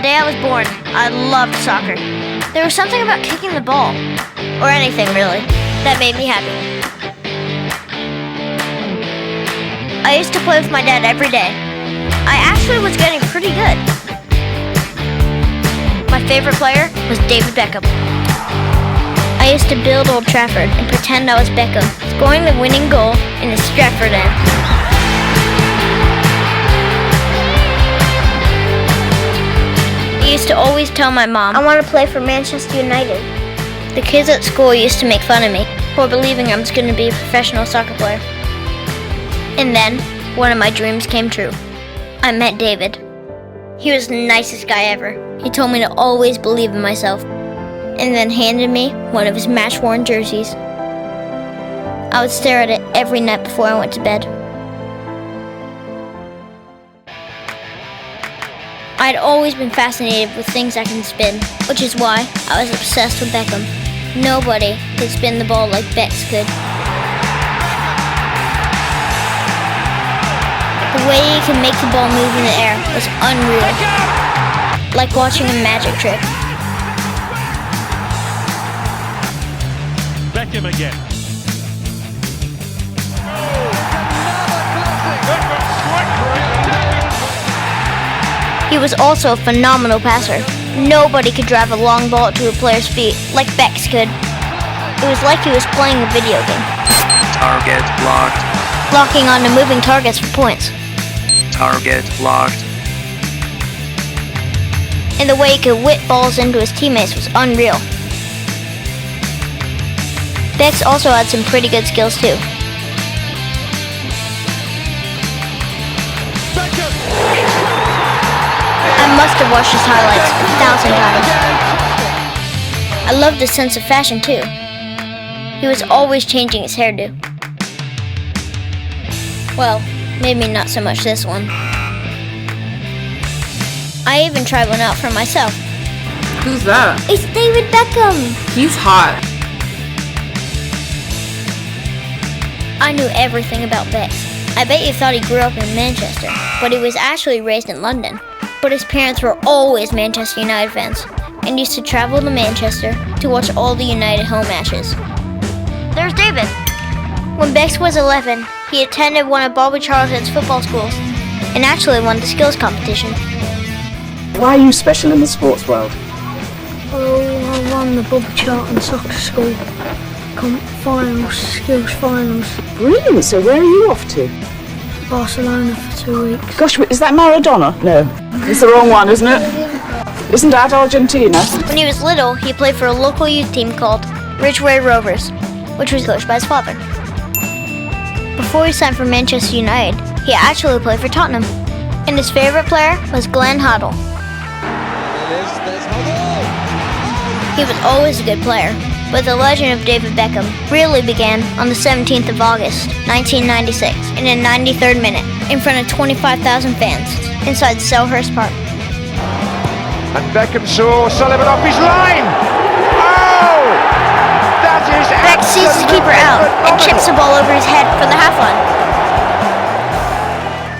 day I was born, I loved soccer. There was something about kicking the ball, or anything really, that made me happy. I used to play with my dad every day. I actually was getting pretty good. My favorite player was David Beckham. I used to build Old Trafford and pretend I was Beckham, scoring the winning goal in the Stratford end. I used to always tell my mom I want to play for Manchester United. The kids at school used to make fun of me for believing I was going to be a professional soccer player. And then, one of my dreams came true. I met David. He was the nicest guy ever. He told me to always believe in myself, and then handed me one of his match-worn jerseys. I would stare at it every night before I went to bed. I'd always been fascinated with things that can spin, which is why I was obsessed with Beckham. Nobody could spin the ball like Becks could. The way he could make the ball move in the air was unreal, like watching a magic trick. Beckham again. He was also a phenomenal passer. Nobody could drive a long ball to a player's feet like Becks could. It was like he was playing a video game. Target blocked. Locking onto moving targets for points. Target blocked. And the way he could whip balls into his teammates was unreal. Becks also had some pretty good skills too. I must have watched his highlights 1,000 times. I loved his sense of fashion too. He was always changing his hairdo. Well, maybe not so much this one. I even tried one out for myself. Who's that? It's David Beckham! He's hot. I knew everything about Becks. I bet you thought he grew up in Manchester, but he was actually raised in London. But his parents were always Manchester United fans and used to travel to Manchester to watch all the United home matches. There's David. When Becks was 11, he attended one of Bobby Charlton's football schools and actually won the skills competition. Why are you special in the sports world? Oh, I won the Bobby Charlton soccer school finals, skills finals. Brilliant, so where are you off to? Barcelona for 2 weeks. Gosh, is that Maradona? No, it's the wrong one, isn't it? Isn't that Argentina? When he was little, he played for a local youth team called Ridgeway Rovers, which was coached by his father. Before he signed for Manchester United, he actually played for Tottenham, and his favorite player was Glenn Hoddle. He was always a good player, but the legend of David Beckham really began on the 17th of August, 1996, in the 93rd minute, in front of 25,000 fans, inside Selhurst Park. And Beckham saw Sullivan off his line! Oh! That is Beck sees the keeper out and chips the ball over his head for the half line.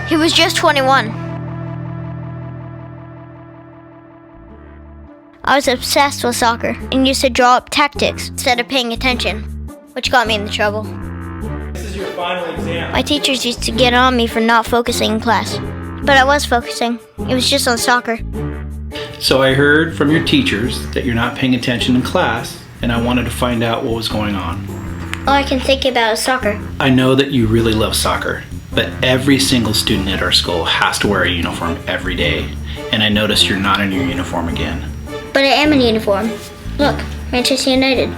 He was just 21. I was obsessed with soccer and used to draw up tactics instead of paying attention, which got me into trouble. This is your final exam. My teachers used to get on me for not focusing in class, but I was focusing. It was just on soccer. So I heard from your teachers that you're not paying attention in class, and I wanted to find out what was going on. All I can think about is soccer. I know that you really love soccer, but every single student at our school has to wear a uniform every day, and I noticed you're not in your uniform again. But I am in uniform. Look, Manchester United.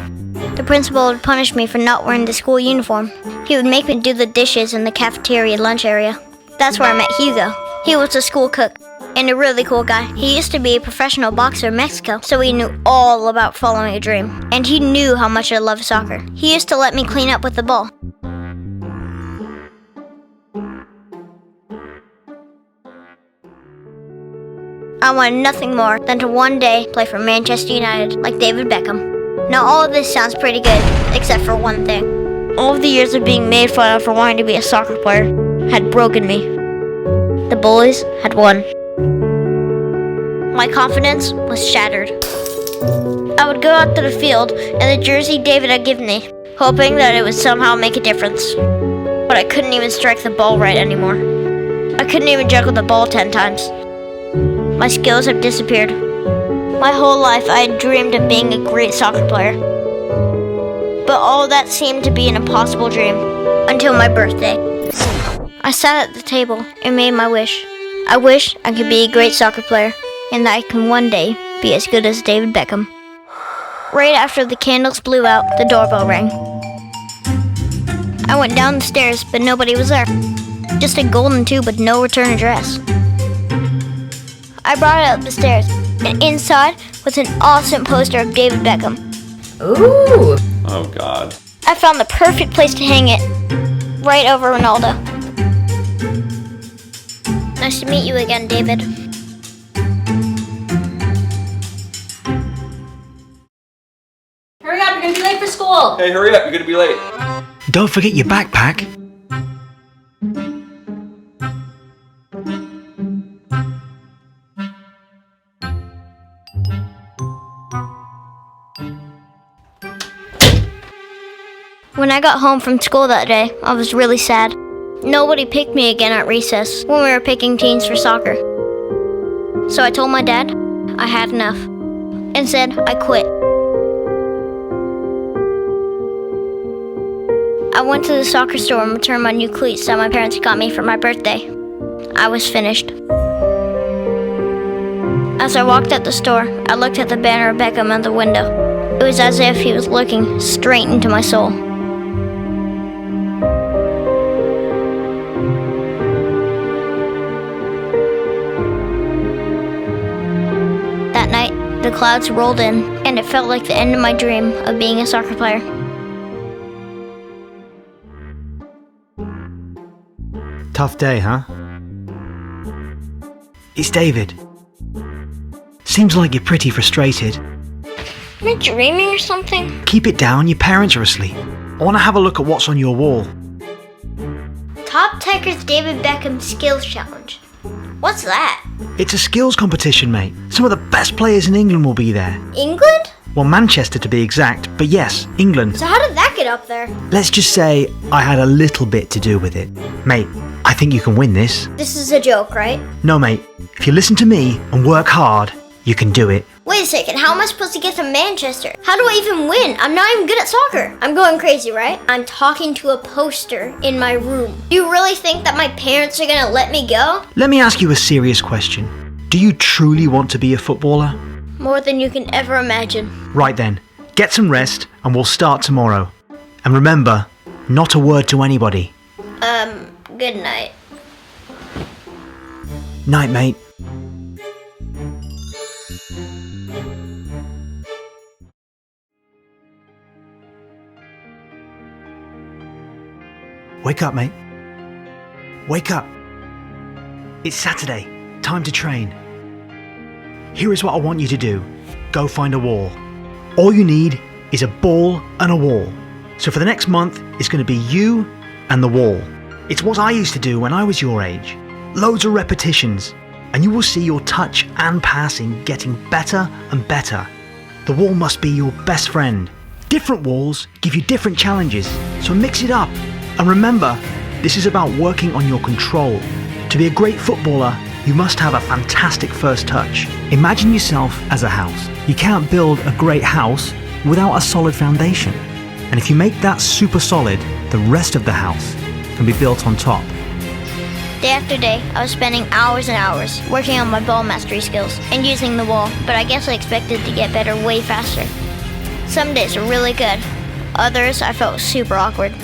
The principal would punish me for not wearing the school uniform. He would make me do the dishes in the cafeteria lunch area. That's where I met Hugo. He was a school cook and a really cool guy. He used to be a professional boxer in Mexico, so he knew all about following a dream. And he knew how much I loved soccer. He used to let me clean up with the ball. I wanted nothing more than to one day play for Manchester United like David Beckham. Now all of this sounds pretty good, except for one thing. All of the years of being made fun of for wanting to be a soccer player had broken me. The bullies had won. My confidence was shattered. I would go out to the field in the jersey David had given me, hoping that it would somehow make a difference. But I couldn't even strike the ball right anymore. I couldn't even juggle the ball 10 times. My skills have disappeared. My whole life I had dreamed of being a great soccer player. But all that seemed to be an impossible dream, until my birthday. I sat at the table and made my wish. I wish I could be a great soccer player, and that I can one day be as good as David Beckham. Right after the candles blew out, the doorbell rang. I went down the stairs, but nobody was there. Just a golden tube with no return address. I brought it up the stairs, and inside was an awesome poster of David Beckham. Ooh. Oh, God. I found the perfect place to hang it, right over Ronaldo. Nice to meet you again, David. Hurry up, you're gonna be late for school. Hey, hurry up, you're gonna be late. Don't forget your backpack. When I got home from school that day, I was really sad. Nobody picked me again at recess when we were picking teams for soccer. So I told my dad I had enough and said I quit. I went to the soccer store and returned my new cleats that my parents got me for my birthday. I was finished. As I walked out the store, I looked at the banner of Beckham on the window. It was as if he was looking straight into my soul. That night, the clouds rolled in, and it felt like the end of my dream of being a soccer player. Tough day, huh? It's David. Seems like you're pretty frustrated. Am I dreaming or something? Keep it down, your parents are asleep. I want to have a look at what's on your wall. Top Techers David Beckham Skills Challenge. What's that? It's a skills competition, mate. Some of the best players in England will be there. England? Well, Manchester to be exact, but yes, England. So how did that get up there? Let's just say I had a little bit to do with it. Mate, I think you can win this. This is a joke, right? No, mate. If you listen to me and work hard, you can do it. Wait a second, how am I supposed to get to Manchester? How do I even win? I'm not even good at soccer. I'm going crazy, right? I'm talking to a poster in my room. Do you really think that my parents are gonna let me go? Let me ask you a serious question. Do you truly want to be a footballer? More than you can ever imagine. Right then, get some rest and we'll start tomorrow. And remember, not a word to anybody. Good night. Night, mate. Wake up, mate. Wake up. It's Saturday. Time to train. Here is what I want you to do. Go find a wall. All you need is a ball and a wall. So for the next month, it's going to be you and the wall. It's what I used to do when I was your age. Loads of repetitions, and you will see your touch and passing getting better and better. The wall must be your best friend. Different walls give you different challenges, so mix it up. And remember, this is about working on your control. To be a great footballer, you must have a fantastic first touch. Imagine yourself as a house. You can't build a great house without a solid foundation. And if you make that super solid, the rest of the house can be built on top. Day after day, I was spending hours and hours working on my ball mastery skills and using the wall, but I guess I expected to get better way faster. Some days were really good. Others, I felt super awkward.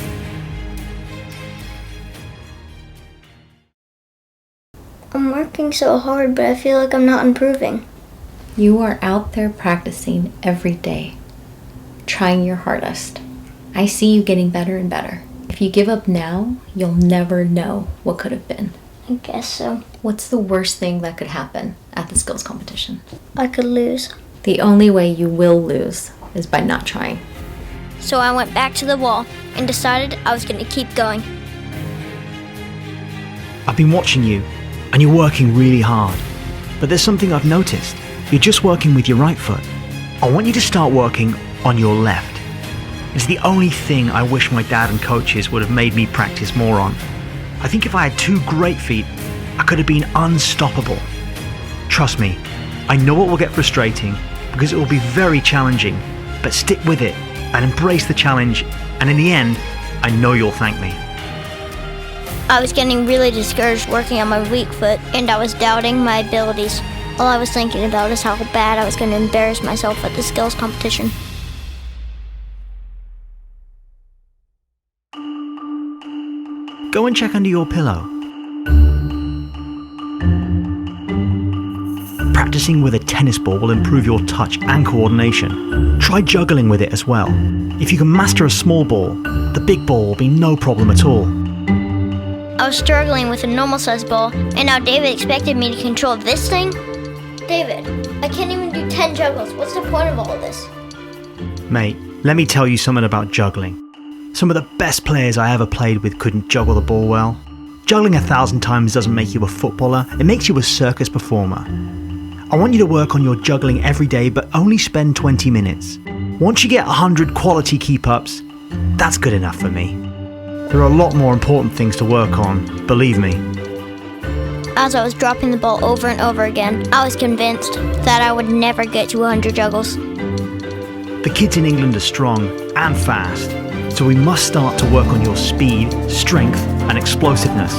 I'm working so hard, but I feel like I'm not improving. You are out there practicing every day, trying your hardest. I see you getting better and better. If you give up now, you'll never know what could have been. I guess so. What's the worst thing that could happen at the skills competition? I could lose. The only way you will lose is by not trying. So I went back to the wall and decided I was going to keep going. I've been watching you, and you're working really hard. But there's something I've noticed. you're just working with your right foot. I want you to start working on your left. It's the only thing I wish my dad and coaches would have made me practice more on. I think if I had two great feet, I could have been unstoppable. Trust me, I know it will get frustrating because it will be very challenging, but stick with it and embrace the challenge, and in the end, I know you'll thank me. I was getting really discouraged working on my weak foot, and I was doubting my abilities. All I was thinking about is how bad I was going to embarrass myself at the skills competition. Go and check under your pillow. Practicing with a tennis ball will improve your touch and coordination. Try juggling with it as well. If you can master a small ball, the big ball will be no problem at all. I was struggling with a normal-sized ball, and now David expected me to control this thing? David, I can't even do 10 juggles. What's the point of all of this? Mate, let me tell you something about juggling. Some of the best players I ever played with couldn't juggle the ball well. Juggling 1,000 times doesn't make you a footballer, it makes you a circus performer. I want you to work on your juggling every day, but only spend 20 minutes. Once you get 100 quality keep-ups, that's good enough for me. There are a lot more important things to work on, believe me. As I was dropping the ball over and over again, I was convinced that I would never get to 100 juggles. The kids in England are strong and fast, so we must start to work on your speed, strength, and explosiveness.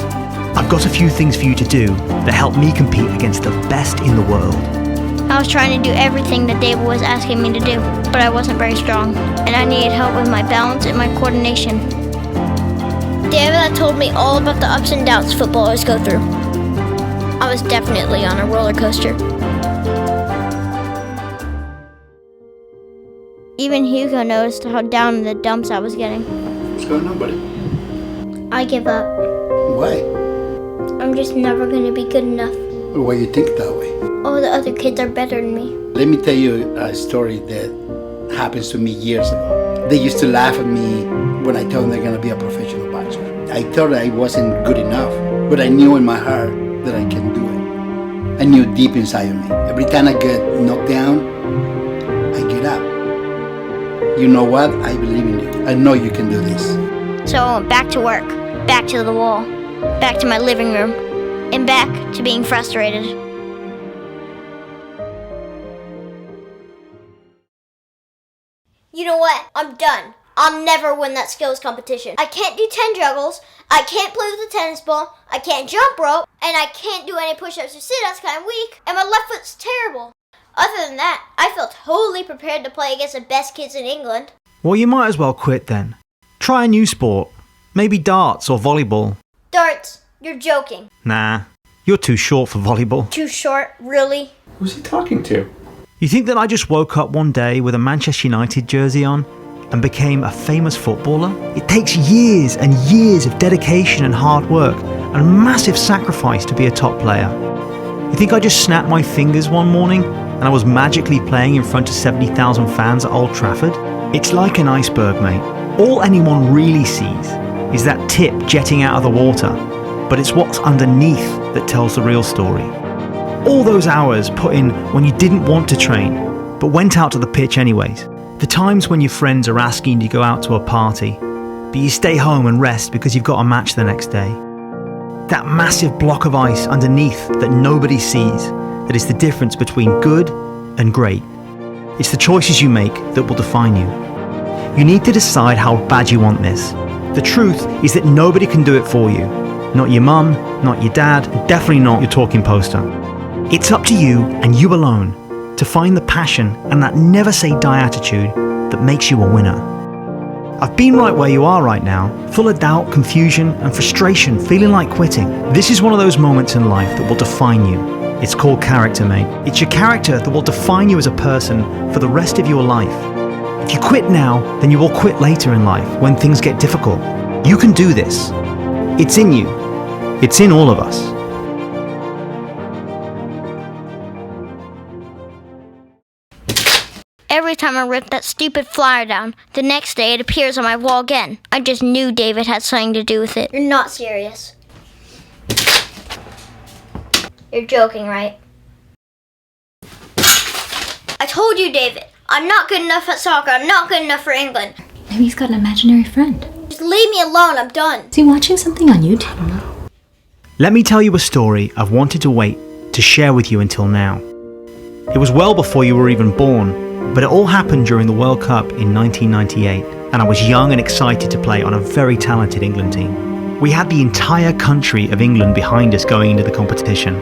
I've got a few things for you to do that help me compete against the best in the world. I was trying to do everything that David was asking me to do, but I wasn't very strong, and I needed help with my balance and my coordination. David had told me all about the ups and downs footballers go through. I was definitely on a roller coaster. Even Hugo noticed how down in the dumps I was getting. What's going on, buddy? I give up. Why? I'm just never going to be good enough. Why you think that way? All the other kids are better than me. Let me tell you a story that happens to me years ago. They used to laugh at me when I told them they're going to be a professional boxer. I thought I wasn't good enough, but I knew in my heart that I can do it. I knew deep inside of me. Every time I get knocked down, I get up. You know what? I believe in you. I know you can do this. So I went back to work, back to the wall, back to my living room, and back to being frustrated. You know what? I'm done. I'll never win that skills competition. I can't do 10 juggles, I can't play with a tennis ball, I can't jump rope, and I can't do any push-ups or sit-ups, kind of weak, and my left foot's terrible. Other than that, I feel totally prepared to play against the best kids in England. Well, you might as well quit then. Try a new sport. Maybe darts or volleyball. Darts, you're joking. Nah, you're too short for volleyball. Too short, really? Who's he talking to? You think that I just woke up one day with a Manchester United jersey on and became a famous footballer? It takes years and years of dedication and hard work and massive sacrifice to be a top player. You think I just snapped my fingers one morning and I was magically playing in front of 70,000 fans at Old Trafford? It's like an iceberg, mate. All anyone really sees is that tip jetting out of the water, but it's what's underneath that tells the real story. All those hours put in when you didn't want to train, but went out to the pitch anyways. The times when your friends are asking you to go out to a party, but you stay home and rest because you've got a match the next day. That massive block of ice underneath that nobody sees, that is the difference between good and great. It's the choices you make that will define you. You need to decide how bad you want this. The truth is that nobody can do it for you. Not your mum, not your dad, and definitely not your talking poster. It's up to you and you alone to find the passion and that never say die attitude that makes you a winner. I've been right where you are right now, full of doubt, confusion, and frustration, feeling like quitting. This is one of those moments in life that will define you. It's called character, mate. It's your character that will define you as a person for the rest of your life. If you quit now, then you will quit later in life when things get difficult. You can do this. It's in you. It's in all of us. Every time I rip that stupid flyer down, the next day it appears on my wall again. I just knew David had something to do with it. You're not serious. You're joking, right? I told you, David. I'm not good enough at soccer. I'm not good enough for England. Maybe he's got an imaginary friend. Just leave me alone. I'm done. Is he watching something on YouTube? Let me tell you a story I've wanted to wait to share with you until now. It was well before you were even born, but it all happened during the World Cup in 1998, and I was young and excited to play on a very talented England team. We had the entire country of England behind us going into the competition.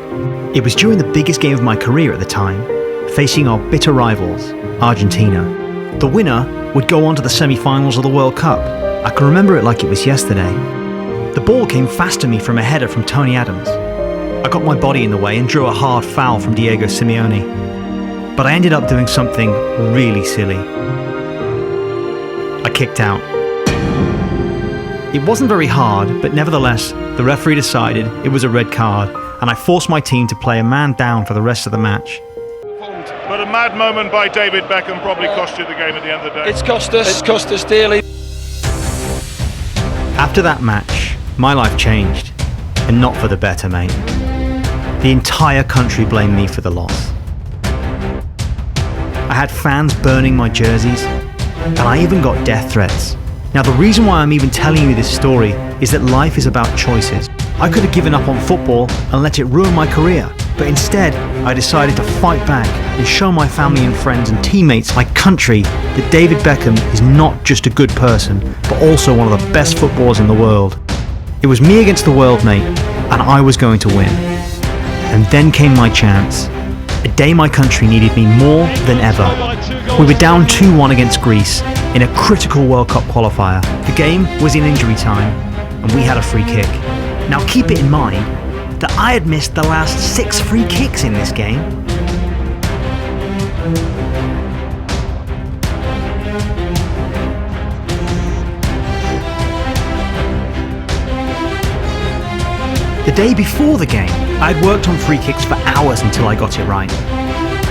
It was during the biggest game of my career at the time, facing our bitter rivals, Argentina. The winner would go on to the semi-finals of the World Cup. I can remember it like it was yesterday. The ball came fast to me from a header from Tony Adams. I got my body in the way and drew a hard foul from Diego Simeone. But I ended up doing something really silly. I kicked out. It wasn't very hard, but nevertheless, the referee decided it was a red card, and I forced my team to play a man down for the rest of the match. But a mad moment by David Beckham probably cost you the game at the end of the day. It's cost us dearly. After that match, my life changed, and not for the better, mate. The entire country blamed me for the loss. I had fans burning my jerseys, and I even got death threats. Now, the reason why I'm even telling you this story is that life is about choices. I could have given up on football and let it ruin my career, but instead, I decided to fight back and show my family and friends and teammates, my country, that David Beckham is not just a good person, but also one of the best footballers in the world. It was me against the world, mate, and I was going to win. And then came my chance. A day my country needed me more than ever. We were down 2-1 against Greece in a critical World Cup qualifier. The game was in injury time, and we had a free kick. Now keep it in mind that I had missed the last 6 free kicks in this game. The day before the game, I'd worked on free kicks for hours until I got it right.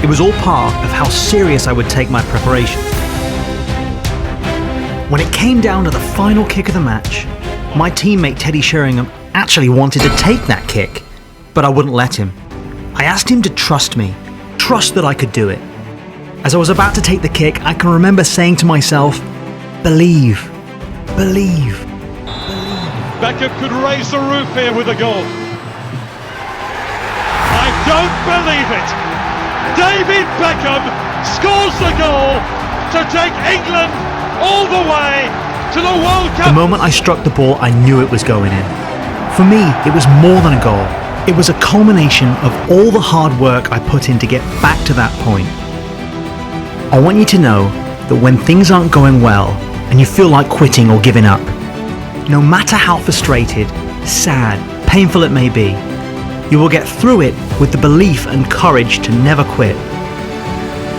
It was all part of how serious I would take my preparation. When it came down to the final kick of the match, my teammate Teddy Sheringham actually wanted to take that kick, but I wouldn't let him. I asked him to trust me, trust that I could do it. As I was about to take the kick, I can remember saying to myself, believe, believe. Beckham could raise the roof here with a goal. I don't believe it. David Beckham scores the goal to take England all the way to the World Cup. The moment I struck the ball, I knew it was going in. For me, it was more than a goal. It was a culmination of all the hard work I put in to get back to that point. I want you to know that when things aren't going well and you feel like quitting or giving up, no matter how frustrated, sad, painful it may be, you will get through it with the belief and courage to never quit.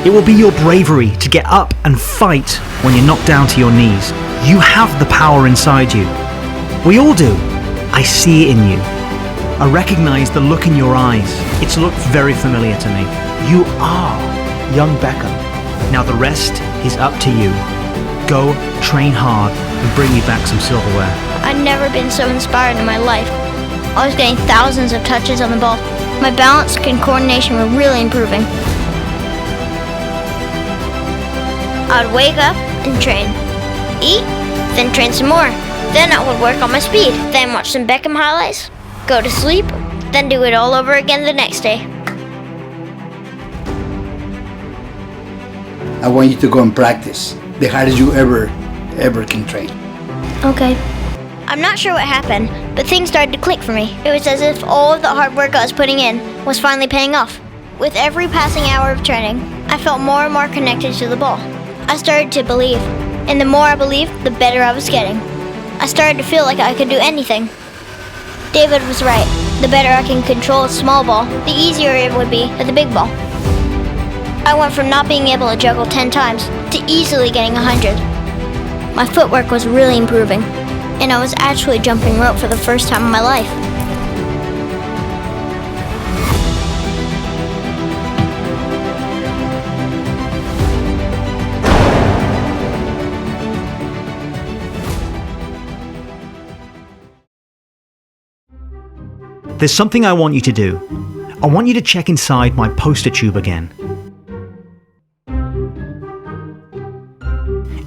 It will be your bravery to get up and fight when you're knocked down to your knees. You have the power inside you. We all do. I see it in you. I recognize the look in your eyes. It's looked very familiar to me. You are young Beckham. Now the rest is up to you. Go, train hard, and bring me back some silverware. I'd never been so inspired in my life. I was getting thousands of touches on the ball. My balance and coordination were really improving. I would wake up and train. Eat, then train some more. Then I would work on my speed. Then watch some Beckham highlights. Go to sleep, then do it all over again the next day. I want you to go and practice the hardest you ever can train. Okay. I'm not sure what happened, but things started to click for me. It was as if all of the hard work I was putting in was finally paying off. With every passing hour of training, I felt more and more connected to the ball. I started to believe, and the more I believed, the better I was getting. I started to feel like I could do anything. David was right. The better I can control a small ball, the easier it would be with a big ball. I went from not being able to juggle 10 times to easily getting 100. My footwork was really improving, and I was actually jumping rope for the first time in my life. There's something I want you to do. I want you to check inside my poster tube again.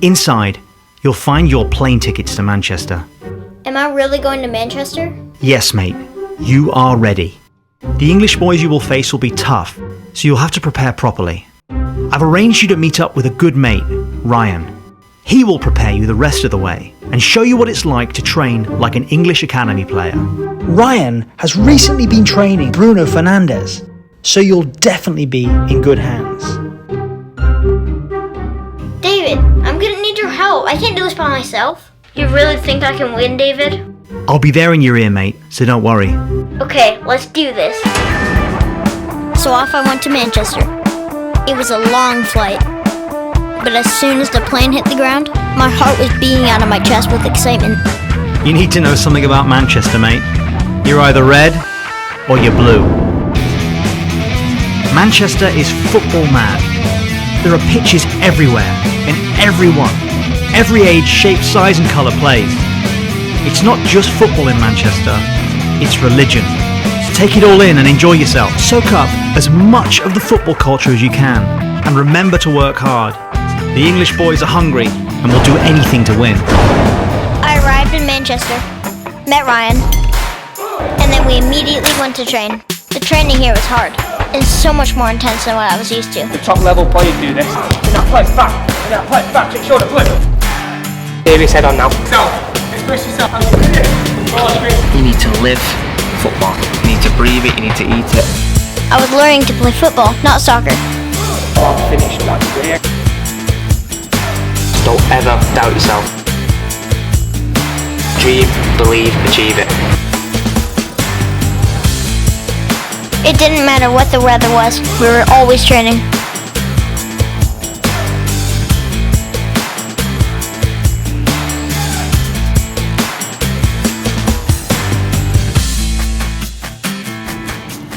Inside, you'll find your plane tickets to Manchester. Am I really going to Manchester? Yes, mate, you are ready. The English boys you will face will be tough, so you'll have to prepare properly. I've arranged you to meet up with a good mate, Ryan. He will prepare you the rest of the way and show you what it's like to train like an English academy player. Ryan has recently been training Bruno Fernandes, so you'll definitely be in good hands. David, I'm gonna need your help. I can't do this by myself. You really think I can win, David? I'll be there in your ear, mate, so don't worry. Okay, let's do this. So off I went to Manchester. It was a long flight, but as soon as the plane hit the ground, my heart was beating out of my chest with excitement. You need to know something about Manchester, mate. You're either red or you're blue. Manchester is football mad. There are pitches everywhere, and everyone, every age, shape, size and colour plays. It's not just football in Manchester, it's religion. So take it all in and enjoy yourself. Soak up as much of the football culture as you can, and remember to work hard. The English boys are hungry and will do anything to win. I arrived in Manchester, met Ryan, and then we immediately went to train. The training here was hard, and so much more intense than what I was used to. The top level players do this. You're not playing back, you're not playing back, take shoulder flip. David's head on now. No, express yourself. You need to live football. You need to breathe it, you need to eat it. I was learning to play football, not soccer. Oh, I'm finished, that's great. Don't ever doubt yourself. Dream, believe, achieve it. It didn't matter what the weather was, we were always training.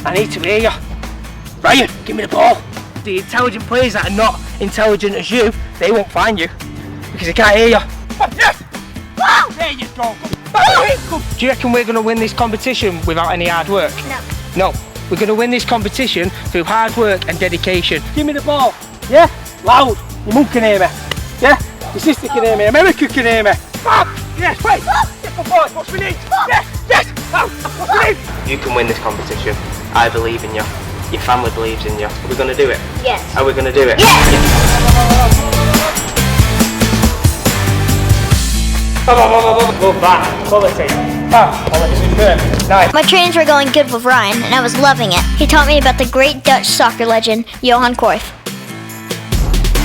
I need to hear you. Ryan, give me the ball. The intelligent players that are not intelligent as you, they won't find you because they can't hear you. Yes! There you go. Do you reckon we're going to win this competition without any hard work? No. We're going to win this competition through hard work and dedication. Give me the ball. Yeah? Loud. Your mum can hear me. Yeah? Your sister can hear me. America can hear me. Yes, wait. Get the ball. What's we need? Yes, yes. What's we need? You can win this competition. I believe in you. Your family believes in you. Are we going to do it? Yes. Are we going to do it? Yes. Go back. Quality. Quality. Superb. Nice. My trainings were going good with Ryan, and I was loving it. He taught me about the great Dutch soccer legend, Johan Cruyff,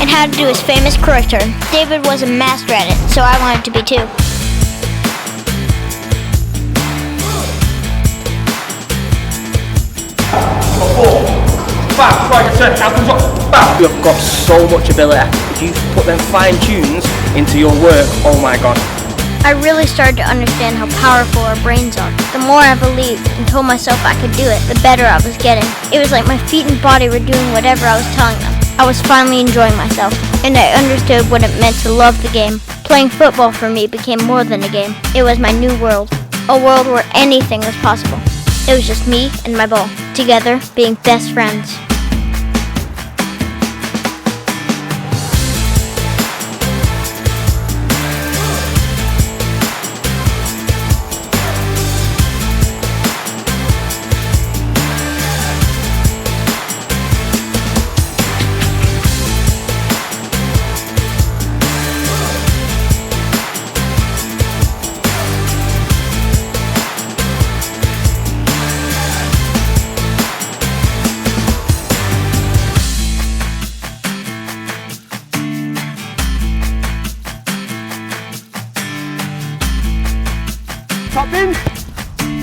and how to do his famous Cruyff turn. David was a master at it, so I wanted to be too. You have got so much ability. If you put them fine tunes into your work, oh my god. I really started to understand how powerful our brains are. The more I believed and told myself I could do it, the better I was getting. It was like my feet and body were doing whatever I was telling them. I was finally enjoying myself, and I understood what it meant to love the game. Playing football for me became more than a game. It was my new world, a world where anything was possible. It was just me and my ball, together being best friends. Top in.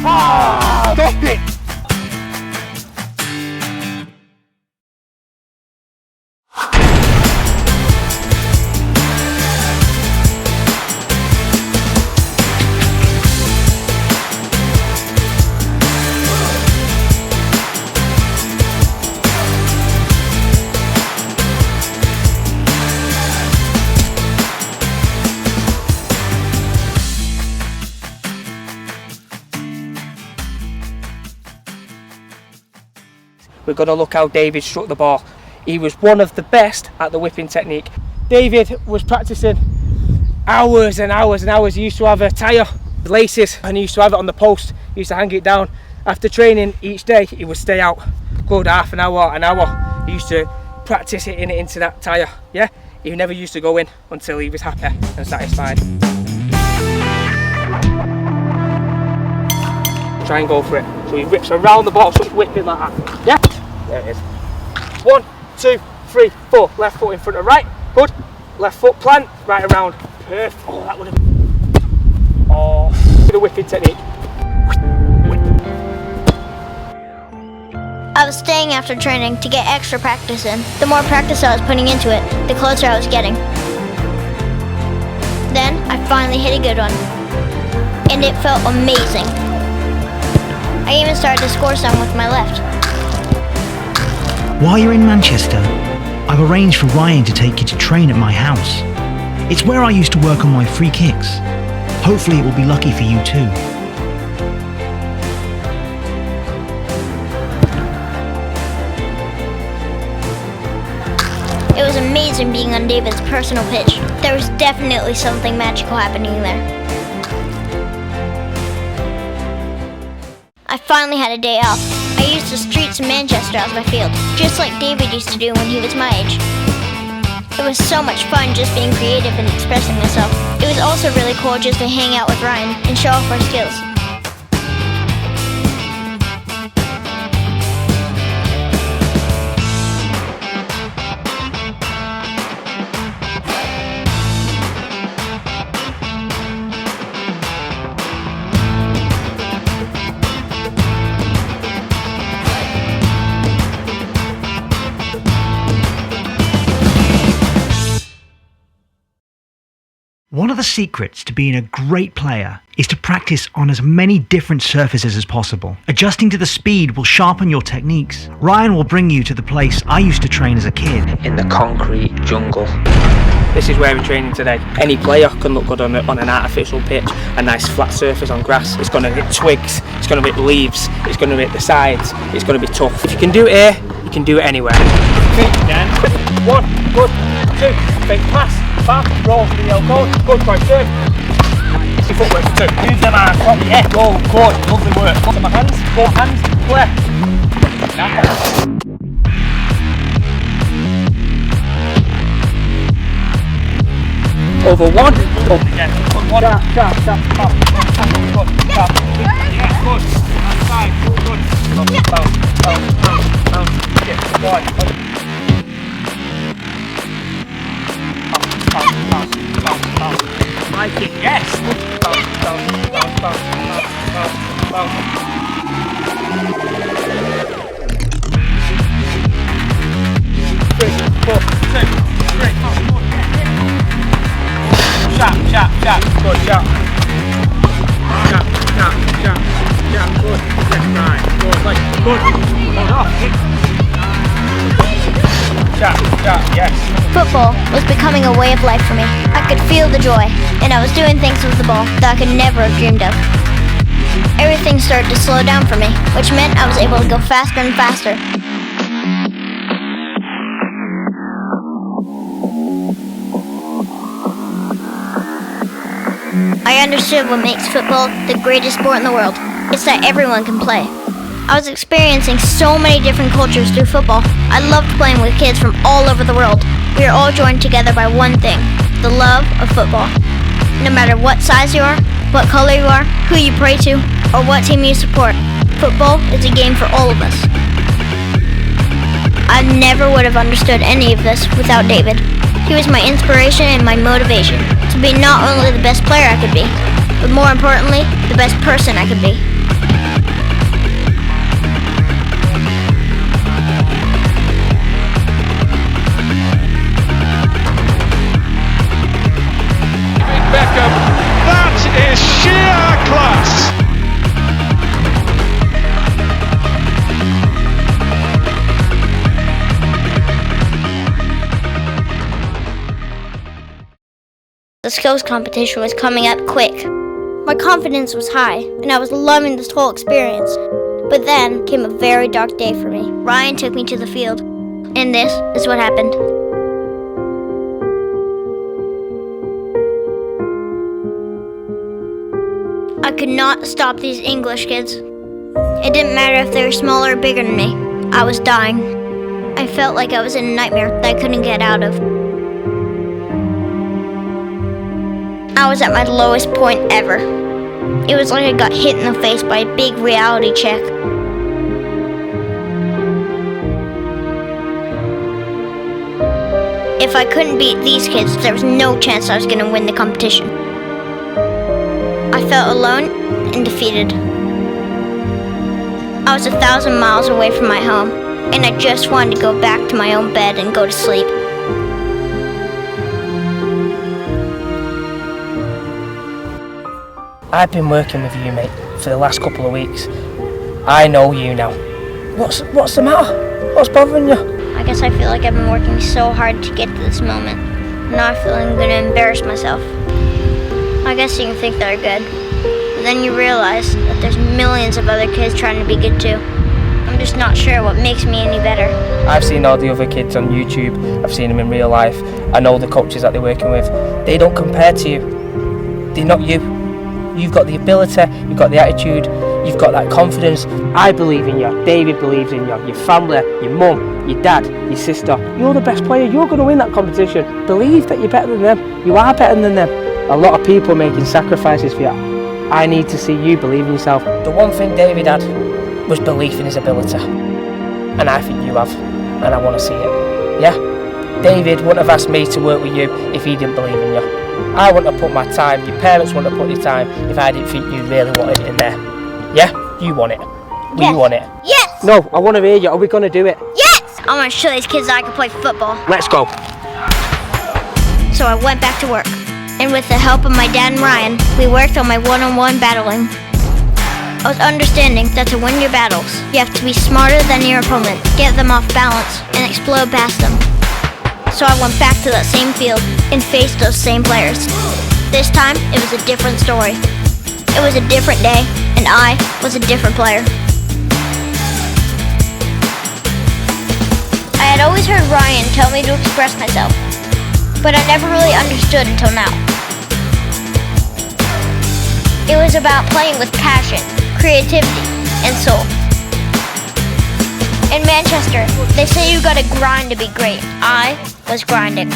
Stop it. We're going to look how David struck the ball. He was one of the best at the whipping technique. David was practicing hours and hours and hours. He used to have a tyre, laces, and he used to have it on the post. He used to hang it down. After training each day, he would stay out, good half an hour, an hour. He used to practice hitting it into that tyre, yeah? He never used to go in until he was happy and satisfied. Try and go for it. So he whips around the ball, so it's whipping like that. Yeah? There it is. 1, 2, 3, 4. Left foot in front of right. Good. Left foot plant, right around. Perfect. Oh, that would have been... Oh, with a whipping technique. I was staying after training to get extra practice in. The more practice I was putting into it, the closer I was getting. Then, I finally hit a good one. And it felt amazing. I even started to score some with my left. While you're in Manchester, I've arranged for Ryan to take you to train at my house. It's where I used to work on my free kicks. Hopefully it will be lucky for you too. It was amazing being on David's personal pitch. There was definitely something magical happening there. I finally had a day off. I used the streets of Manchester as my field, just like David used to do when he was my age. It was so much fun just being creative and expressing myself. It was also really cool just to hang out with Ryan and show off our skills. One of the secrets to being a great player is to practice on as many different surfaces as possible. Adjusting to the speed will sharpen your techniques. Ryan will bring you to the place I used to train as a kid. In the concrete jungle. This is where we're training today. Any player can look good on an artificial pitch, a nice flat surface on grass. It's going to hit twigs, it's going to hit leaves, it's going to hit the sides, it's going to be tough. If you can do it here, you can do it anywhere. 1, good, 2, fake pass, back, roll for the elbow, good, right, turn. Your footwork for 2. Use them arms, top the head, go, good, lovely work. Look at my hands, both hands, play. Over 1, up again. Good, 1, sharp, up, good, sharp, yeah, good, outside, good, bounce, yeah, boy. My kick, yes! Bounce. 3, 4, 2, 3, sharp, good, sharp, good, left, right, good, like, good, hold off, Sharp, yes. Football was becoming a way of life for me. I could feel the joy, and I was doing things with the ball that I could never have dreamed of. Everything started to slow down for me, which meant I was able to go faster and faster. I understood what makes football the greatest sport in the world. It's that everyone can play. I was experiencing so many different cultures through football. I loved playing with kids from all over the world. We are all joined together by one thing, the love of football. No matter what size you are, what color you are, who you pray to, or what team you support, football is a game for all of us. I never would have understood any of this without David. He was my inspiration and my motivation to be not only the best player I could be, but more importantly, the best person I could be. Beckham, that is sheer class! The skills competition was coming up quick. My confidence was high, and I was loving this whole experience. But then came a very dark day for me. Ryan took me to the field, and this is what happened. could not stop these English kids. It didn't matter if they were smaller or bigger than me. I was dying. I felt like I was in a nightmare that I couldn't get out of. I was at my lowest point ever. It was like I got hit in the face by a big reality check. If I couldn't beat these kids, there was no chance I was going to win the competition. I felt alone and defeated. I was 1,000 miles away from my home, and I just wanted to go back to my own bed and go to sleep. I've been working with you, mate, for the last couple of weeks. I know you now. What's the matter? What's bothering you? I guess I feel like I've been working so hard to get to this moment. Now I feel like I'm going to embarrass myself. I guess you can think they're good, but then you realize that there's millions of other kids trying to be good too. I'm just not sure what makes me any better. I've seen all the other kids on YouTube. I've seen them in real life. I know the coaches that they're working with. They don't compare to you. They're not you. You've got the ability, you've got the attitude, you've got that confidence. I believe in you, David believes in you, your family, your mum, your dad, your sister. You're the best player, you're going to win that competition. Believe that you're better than them. You are better than them. A lot of people making sacrifices for you. I need to see you believe in yourself. The one thing David had was belief in his ability. And I think you have, and I want to see it. Yeah? David wouldn't have asked me to work with you if he didn't believe in you. I wouldn't have put my time, your parents wouldn't have put your time if I didn't think you really wanted it in there. Yeah? You want it. Yes. You want it. Yes! No, I want to hear you. Are we going to do it? Yes! I want to show these kids that I can play football. Let's go. So I went back to work. And with the help of my dad and Ryan, we worked on my one-on-one battling. I was understanding that to win your battles, you have to be smarter than your opponent, get them off balance, and explode past them. So I went back to that same field and faced those same players. This time, it was a different story. It was a different day, and I was a different player. I had always heard Ryan tell me to express myself, but I never really understood until now. It was about playing with passion, creativity, and soul. In Manchester, they say you gotta grind to be great. I was grinding.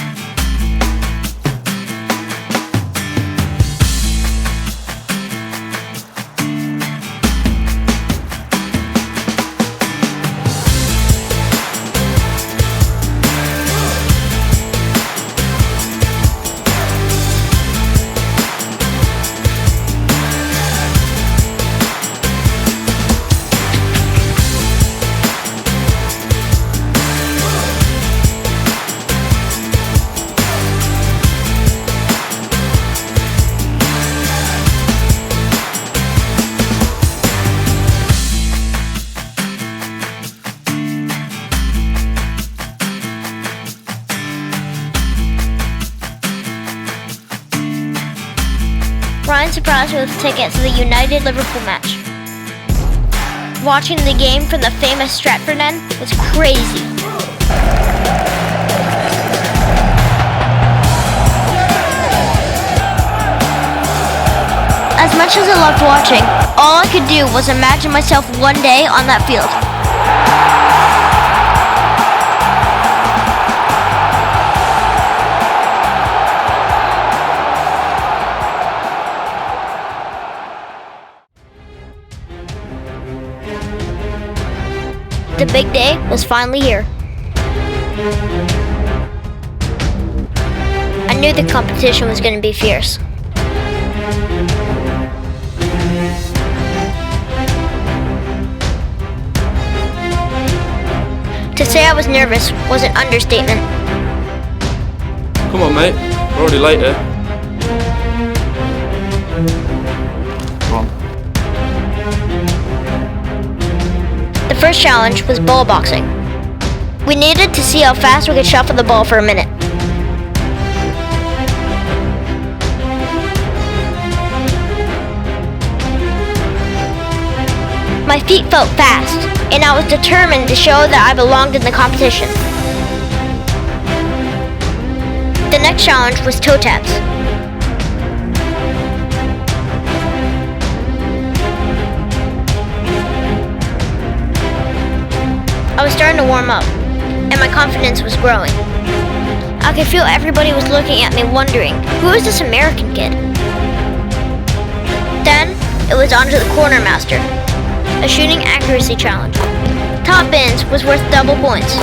Ryan surprised me with a ticket to the United-Liverpool match. Watching the game from the famous Stratford end was crazy. As much as I loved watching, all I could do was imagine myself one day on that field. The big day was finally here. I knew the competition was going to be fierce. To say I was nervous was an understatement. Come on, mate. We're already late here. Come on. The first challenge was ball boxing. We needed to see how fast we could shuffle the ball for a minute. My feet felt fast, and I was determined to show that I belonged in the competition. The next challenge was toe taps. I was starting to warm up, and my confidence was growing. I could feel everybody was looking at me wondering, who is this American kid? Then, it was on to the corner master, a shooting accuracy challenge. Top bins was worth double points.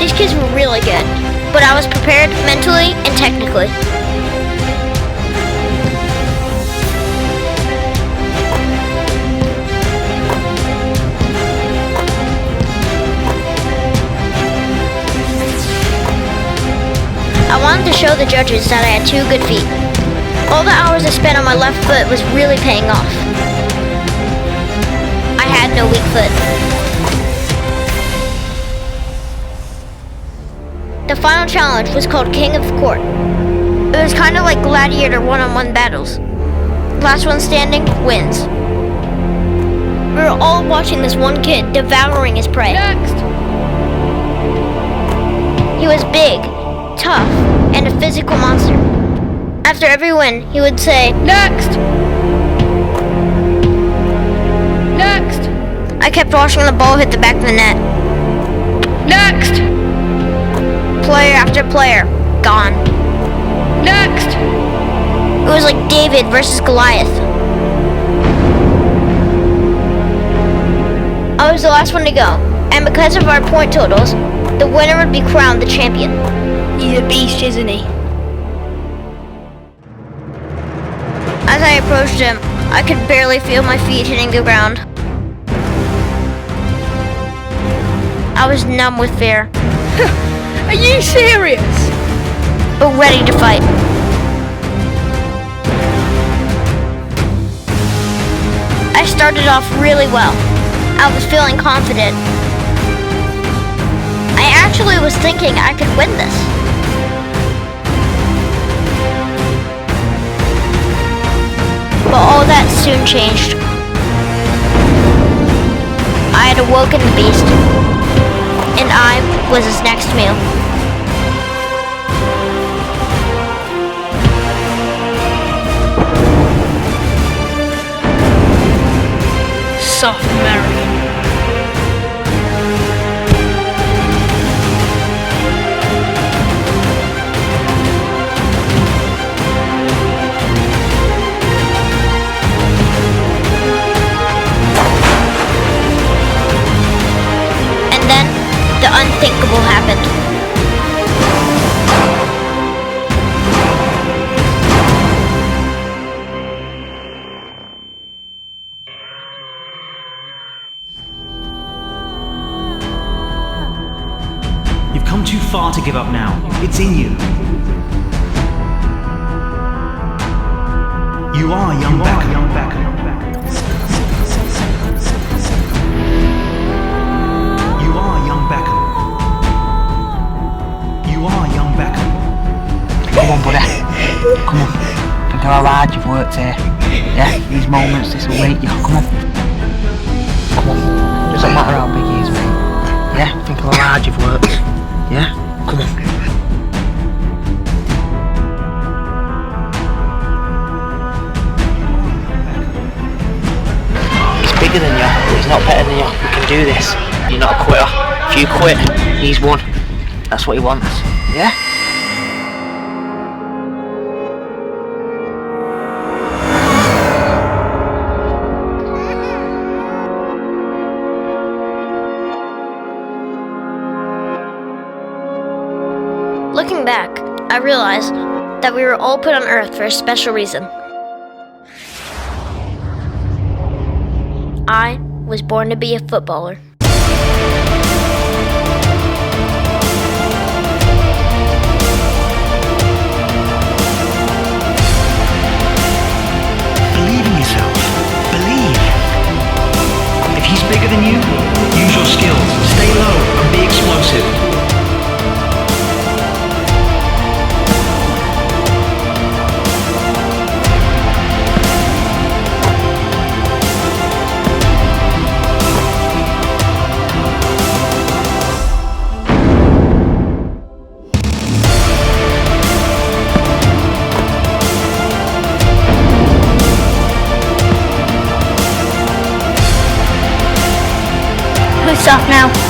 These kids were really good, but I was prepared mentally and technically. I wanted to show the judges that I had 2 good feet. All the hours I spent on my left foot was really paying off. I had no weak foot. The final challenge was called King of the Court. It was kind of like gladiator one-on-one battles. Last one standing wins. We were all watching this one kid devouring his prey. Next! He was big, tough, and a physical monster. After every win, he would say, "Next! Next!" I kept watching the ball hit the back of the net. Next! Player after player, gone. Next! It was like David versus Goliath. I was the last one to go, and because of our point totals, the winner would be crowned the champion. He's a beast, isn't he? As I approached him, I could barely feel my feet hitting the ground. I was numb with fear. Are you serious? But ready to fight. I started off really well. I was feeling confident. I actually was thinking I could win this. But all that soon changed. I had awoken the beast, and I was his next meal. Soft American. The unthinkable happened. You've come too far to give up now. It's in you. You are young Beckham. Come on, buddy. Come on. Think of how hard you've worked here. Yeah, these moments, this will wait you. Come on. Come on. Doesn't matter how big he is, mate. Yeah, think of how hard you've worked. Yeah? Come on. He's bigger than you, but he's not better than you. We can do this. You're not a quitter. If you quit, he's won. That's what he wants. Yeah? Looking back, I realized that we were all put on Earth for a special reason. I was born to be a footballer. Believe in yourself. Believe. If he's bigger than you, use your skills. Stay low and be explosive. off now.